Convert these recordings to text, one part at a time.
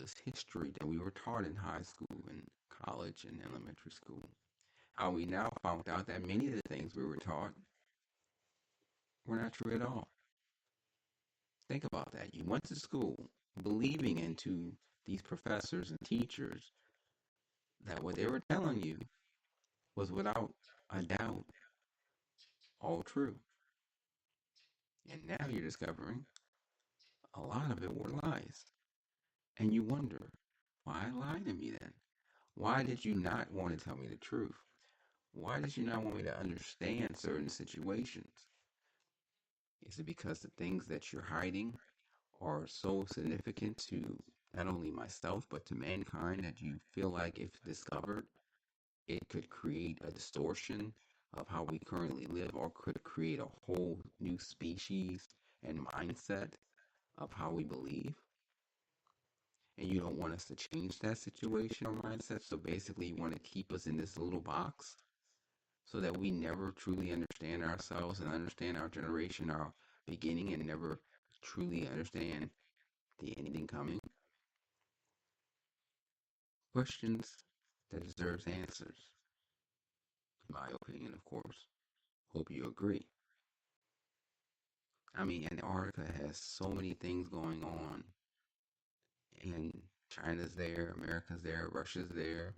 this history that we were taught in high school and college and elementary school. How we now found out that many of the things we were taught were not true at all. Think about that. You went to school believing into these professors and teachers that what they were telling you was without a doubt all true. And now you're discovering a lot of it were lies. And you wonder, why lie to me then? Why did you not want to tell me the truth? Why did you not want me to understand certain situations? Is it because the things that you're hiding are so significant to not only myself but to mankind that you feel like if discovered, it could create a distortion of how we currently live or could create a whole new species and mindset of how we believe? And you don't want us to change that situation or mindset, so basically you want to keep us in this little box so that we never truly understand ourselves and understand our generation, our beginning, and never truly understand the ending coming. Questions that deserves answers, in my opinion, of course. Hope you agree. I mean, Antarctica has so many things going on, and China's there, America's there, Russia's there.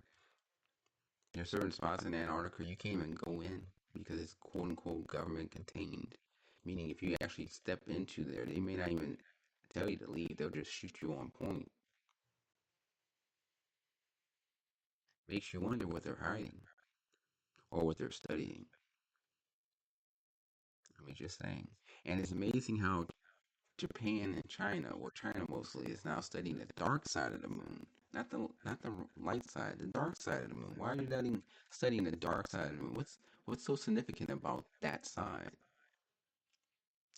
There's certain spots in Antarctica you can't even go in because it's quote unquote government contained. Meaning, if you actually step into there, they may not even tell you to leave, they'll just shoot you on point. Makes you wonder what they're hiding or what they're studying. I mean, just saying. And it's amazing how Japan and China, or China mostly, is now studying the dark side of the moon. Not the light side, the dark side of the moon. Why are you studying the dark side of the moon? What's so significant about that side?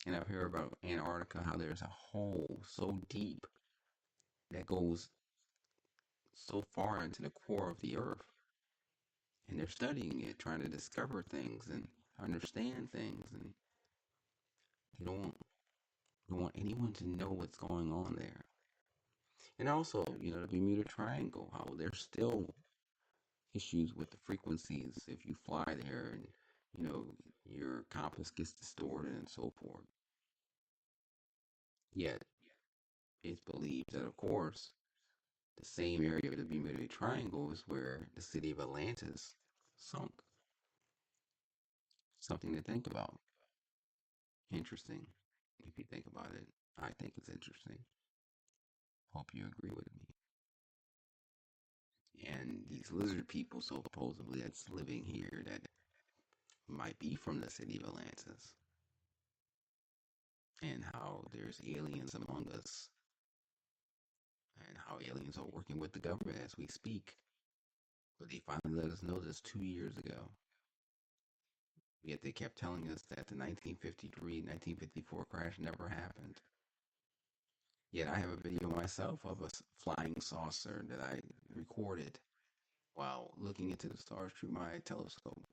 And I've heard about Antarctica, how there's a hole so deep that goes so far into the core of the earth. And they're studying it, trying to discover things and understand things. And they don't want anyone to know what's going on there. And also, the Bermuda Triangle, how there's still issues with the frequencies if you fly there and, you know, your compass gets distorted and so forth. Yet, it's believed that, of course, the same area of the Bermuda Triangle is where the city of Atlantis sunk. Something to think about. Interesting. If you think about it, I think it's interesting. Hope you agree with me. And these lizard people, supposedly, that's living here that might be from the city of Atlantis, and how there's aliens among us, and how aliens are working with the government as we speak. But they finally let us know this 2 years ago. Yet they kept telling us that the 1953 1954 crash never happened. Yet I have a video myself of a flying saucer that I recorded while looking into the stars through my telescope.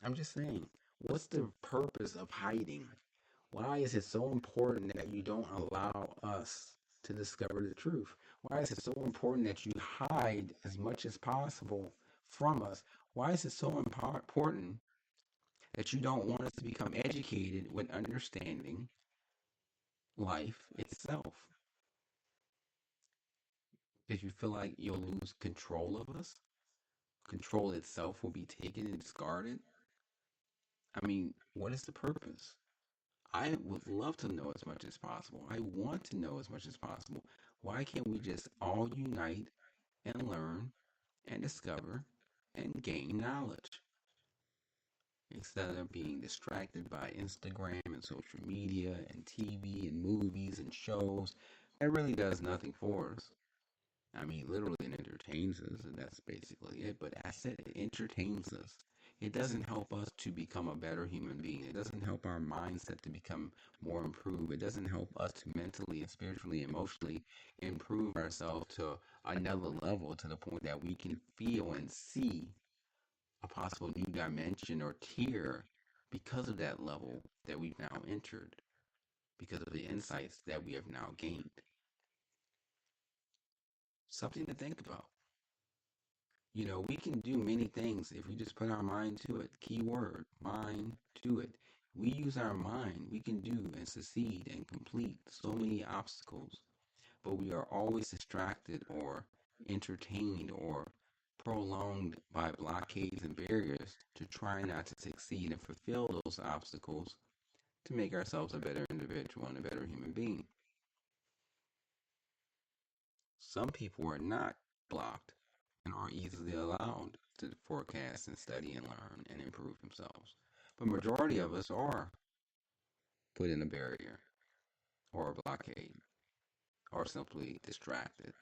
I'm just saying, what's the purpose of hiding? Why is it so important that you don't allow us to discover the truth? Why is it so important that you hide as much as possible from us? Why is it so important that you don't want us to become educated with understanding life itself? Because you feel like you'll lose control of us? Control itself will be taken and discarded? I mean, what is the purpose? I would love to know as much as possible. I want to know as much as possible. Why can't we just all unite and learn and discover and gain knowledge instead of being distracted by Instagram and social media and TV and movies and shows? That really does nothing for us. I mean, literally, it entertains us, and that's basically it. But I said it entertains us. It doesn't help us to become a better human being. It doesn't help our mindset to become more improved. It doesn't help us to mentally and spiritually, emotionally improve ourselves to another level to the point that we can feel and see a possible new dimension or tier because of that level that we've now entered, because of the insights that we have now gained. Something to think about. We can do many things if we just put our mind to it. Keyword, mind to it. We use our mind, we can do and succeed and complete so many obstacles, but we are always distracted or entertained or prolonged by blockades and barriers to try not to succeed and fulfill those obstacles to make ourselves a better individual and a better human being. Some people are not blocked and are easily allowed to forecast and study and learn and improve themselves. But majority of us are put in a barrier or a blockade or simply distracted.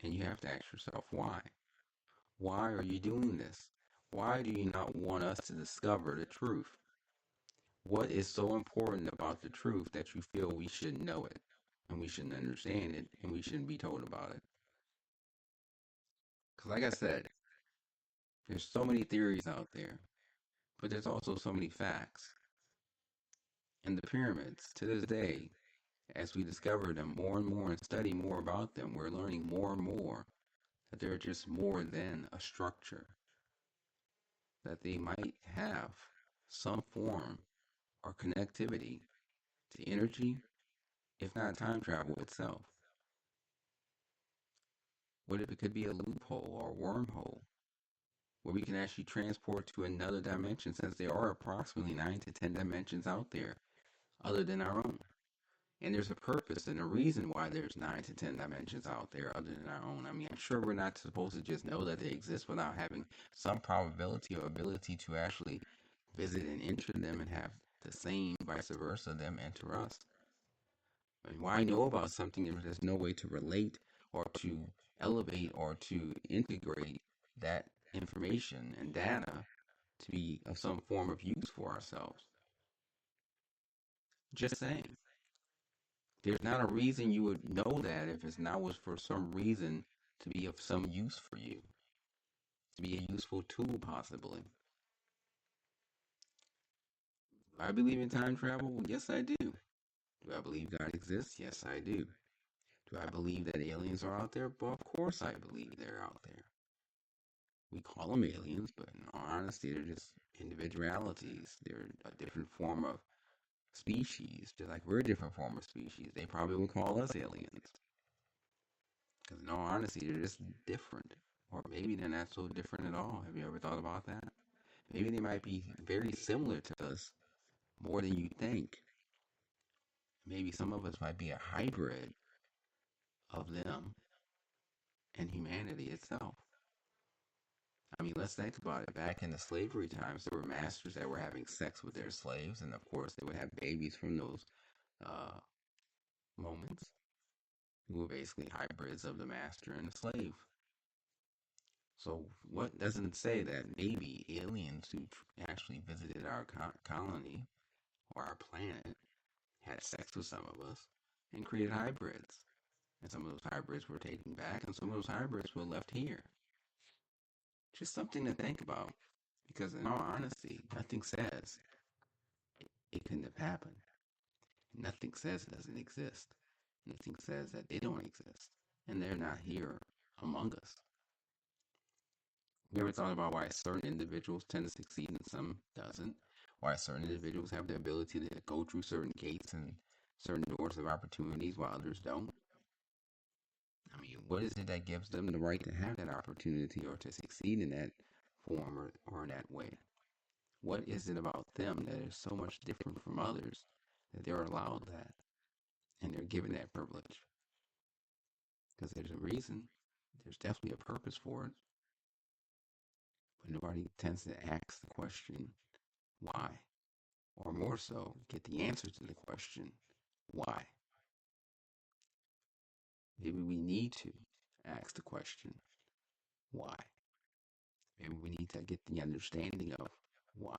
And you have to ask yourself why. Why are you doing this? Why do you not want us to discover the truth? What is so important about the truth that you feel we should know it and we shouldn't understand it and we shouldn't be told about it? Because, like I said, there's so many theories out there, but there's also so many facts. And the pyramids, to this day, as we discover them more and more and study more about them, we're learning more and more that they're just more than a structure, that they might have some form or connectivity to energy, if not time travel itself. What if it could be a loophole or a wormhole where we can actually transport to another dimension, since there are approximately 9 to 10 dimensions out there other than our own? And there's a purpose and a reason why there's 9 to 10 dimensions out there other than our own. I mean, I'm sure we're not supposed to just know that they exist without having some probability or ability to actually visit and enter them and have the same vice versa them enter us. I mean, why know about something if there's no way to relate or to elevate or to integrate that information and data to be of some form of use for ourselves? Just saying. There's not a reason you would know that if it's not was for some reason to be of some use for you, to be a useful tool possibly. Do I believe in time travel? Yes, I do. Do I believe God exists? Yes, I do. Do I believe that aliens are out there? Well, of course I believe they're out there. We call them aliens, but in all honesty, they're just individualities. They're a different form of species, just like we're a different form of species. They probably would call us aliens. Because in all honesty, they're just different. Or maybe they're not so different at all. Have you ever thought about that? Maybe they might be very similar to us, more than you think. Maybe some of us might be a hybrid of them and humanity itself. I mean, let's think about it. Back in the slavery times, there were masters that were having sex with their slaves, and of course, they would have babies from those uh, moments, who were basically hybrids of the master and the slave. So, what doesn't say that maybe aliens who actually visited our colony or our planet had sex with some of us and created hybrids? And some of those hybrids were taken back, and some of those hybrids were left here. Just something to think about. Because, in all honesty, nothing says it couldn't have happened. Nothing says it doesn't exist. Nothing says that they don't exist. And they're not here among us. We ever thought about why certain individuals tend to succeed and some doesn't? Why certain individuals have the ability to go through certain gates and certain doors of opportunities while others don't? I mean, what is it that gives them the right to have that opportunity or to succeed in that form or in that way? What is it about them that is so much different from others that they're allowed that and they're given that privilege? Because there's a reason, there's definitely a purpose for it, but nobody tends to ask the question, why? Or more so, get the answer to the question, why? Maybe we need to ask the question, why? Maybe we need to get the understanding of why.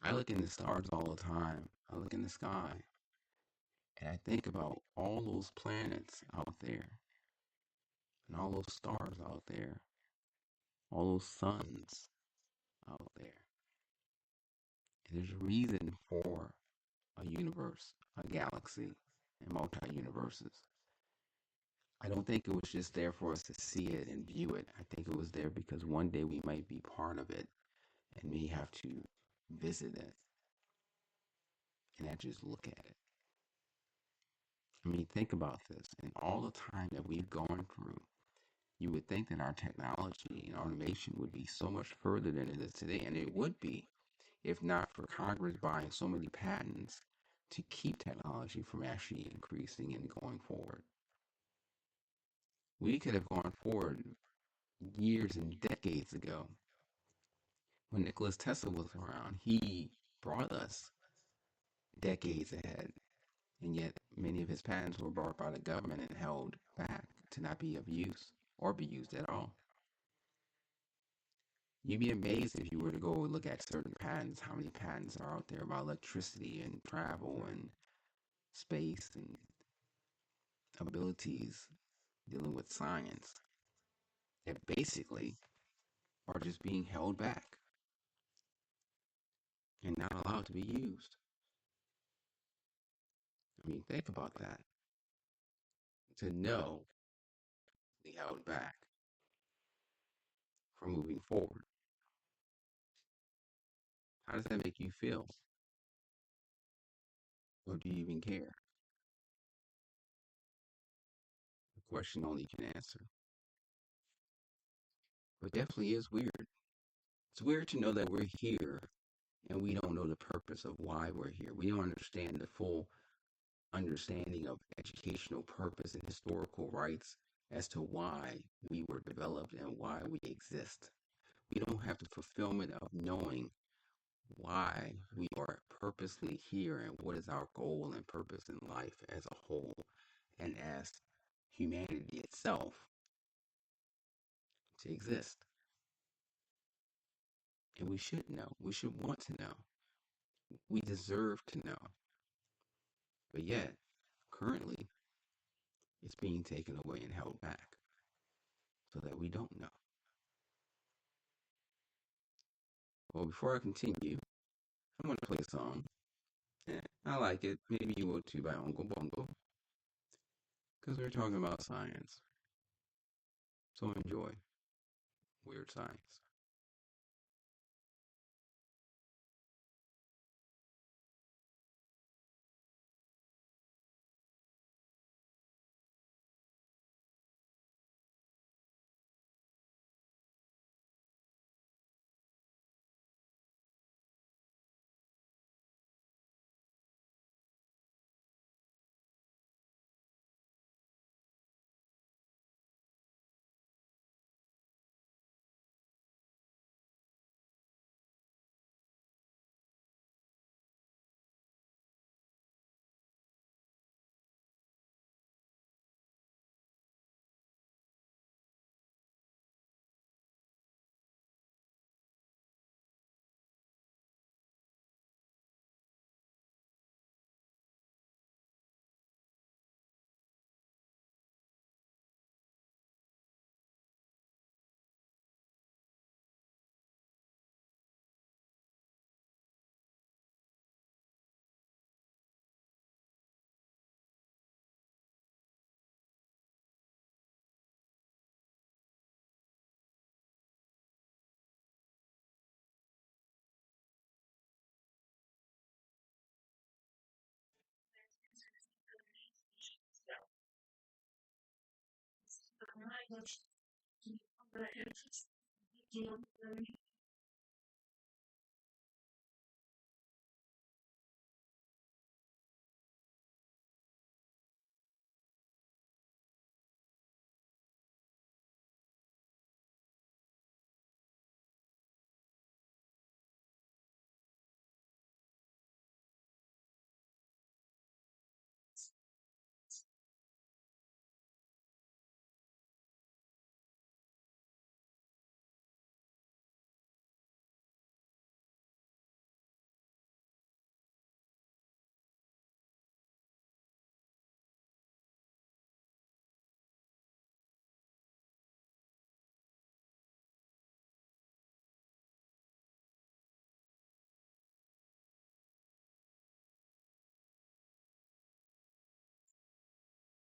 I look in the stars all the time. I look in the sky and I think about all those planets out there and all those stars out there, all those suns out there. And there's a reason for a universe, a galaxy, and multi universes. I don't think it was just there for us to see it and view it. I think it was there because one day we might be part of it and may have to visit it and not just look at it. I mean, think about this. In all the time that we've gone through, you would think that our technology and automation would be so much further than it is today, and it would be if not for Congress buying so many patents to keep technology from actually increasing and going forward. We could have gone forward years and decades ago when Nicholas Tesla was around. He brought us decades ahead, and yet many of his patents were bought by the government and held back to not be of use or be used at all. You'd be amazed if you were to go look at certain patents, how many patents are out there about electricity and travel and space and abilities dealing with science that basically are just being held back and not allowed to be used. I mean, think about that. To know be held back from moving forward. How does that make you feel? Or do you even care? A question only you can answer. But definitely is weird. It's weird to know that we're here and we don't know the purpose of why we're here. We don't understand the full understanding of educational purpose and historical rights as to why we were developed and why we exist. We don't have the fulfillment of knowing why we are purposely here and what is our goal and purpose in life as a whole and as humanity itself to exist. And we should know. We should want to know. We deserve to know. But yet, currently, it's being taken away and held back so that we don't know. Well, before I continue, I'm going to play a song. Yeah, I like it. Maybe you will too by Uncle Bongo. Because we're talking about science. So enjoy Weird Science.